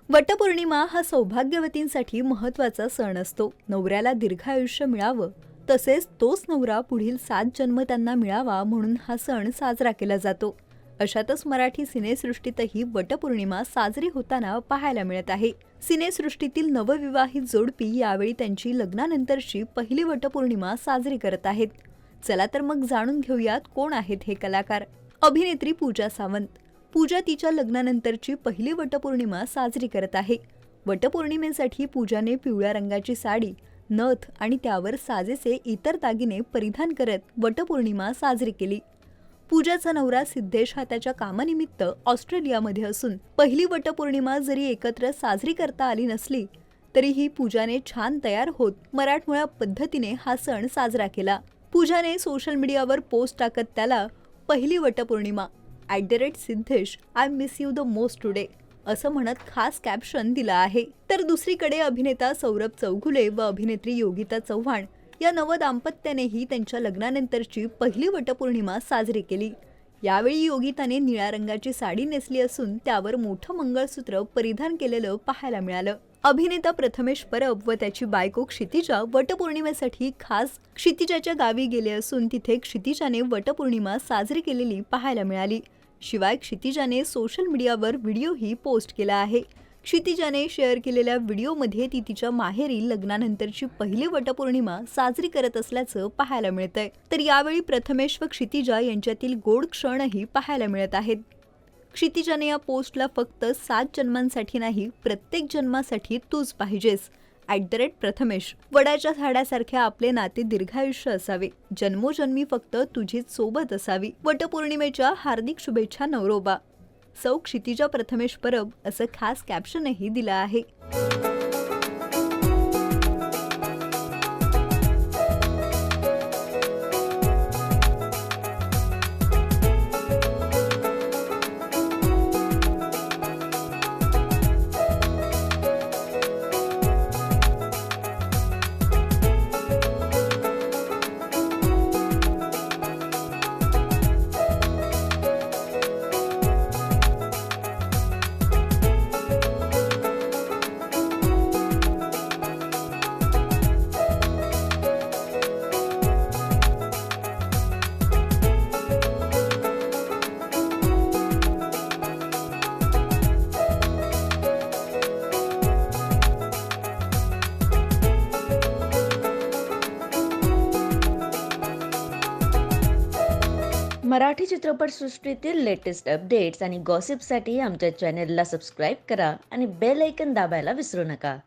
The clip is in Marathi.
वटपौर्णिमा हा सौभाग्यवतींसाठी महत्त्वाचा सण असतो. नवऱ्याला दीर्घायुष्य मिळावं तसेच तोच नवरा पुढील 7 जन्म त्यांना मिळावा म्हणून हा सण साजरा केला जातो. अशातच मराठी सिनेसृष्टीतही वटपौर्णिमा साजरी होताना पाहायला मिळत आहे. सिनेसृष्टीतील नवविवाहित जोडपी यावेळी त्यांची लग्नानंतरची पहिली वटपौर्णिमा साजरी करत आहेत. चला तर मग जाणून घेऊयात कोण आहेत हे कलाकार. अभिनेत्री पूजा सावंत. पूजा तिच्या लग्नानंतरची पहिली वटपौर्णिमा साजरी करत आहे. वटपौर्णिमेसाठी पूजाने पिवळ्या रंगाची साडी, नथ आणि त्यावर साजेसे इतर दागिने परिधान करत वटपौर्णिमा साजरी केली. पूजाचा नवरा सिद्धेश हा त्याच्या कामानिमित्त ऑस्ट्रेलियामध्ये असून पहिली वटपौर्णिमा जरी एकत्र साजरी करता आली नसली तरीही पूजाने छान तयार होत मराठमोळ्या पद्धतीने हा सण साजरा केला. पूजाने सोशल मीडियावर पोस्ट टाकत त्याला पहिली वटपौर्णिमा @सिद्धेश I miss you the most today असं म्हणत खास कॅप्शन दिला आहे. तर दुसरीकडे अभिनेता सौरभ चौघुले व अभिनेत्री योगिता चव्हाण या नवदाम्पत्यानेही त्यांच्या लग्नानंतरची पहिली वटपौर्णिमा साजरी केली. यावेळी योगिताने निळ्या रंगाची साडी नेसली असून त्यावर मोठं मंगळसूत्र परिधान केलेलं पाहायला मिळालं. अभिनेता प्रथमेश परब व त्याची बायको क्षितिजा वटपौर्णिमेसाठी खास क्षितिजाच्या गावी गेले असून तिथे क्षितिजाने वटपौर्णिमा साजरी केलेली पाहायला मिळाली. शिवाय क्षितिजाने सोशल मीडियावर व्हिडिओही पोस्ट केला आहे. क्षितिजाने शेअर केलेल्या व्हिडिओमध्ये ती तिच्या माहेरी लग्नानंतरची पहिली वटपौर्णिमा साजरी करत असल्याचं पाहायला मिळतंय. तर यावेळी प्रथमेश व क्षितिजा यांच्यातील गोड क्षणही पाहायला मिळत आहेत. क्षितिजाने या पोस्टला फक्त 7 जन्मांसाठी नाही, प्रत्येक जन्मासाठी तूच पाहिजेस @प्रथमेश वडाच्या झाडासारख्या आपले नाते दीर्घायुष्य असावे, जन्मोजन्मी फक्त तुझीच सोबत असावी, वटपौर्णिमेच्या हार्दिक शुभेच्छा नवरोबा. सौ क्षितिजा प्रथमेश परब असं खास कॅप्शनही दिलं आहे. मराठी चित्रपटसृष्टीतील लेटेस्ट अपडेट्स आणि गॉसिपसाठी आमच्या चॅनेलला सबस्क्राईब करा आणि बेल ऐकन दाबायला विसरू नका.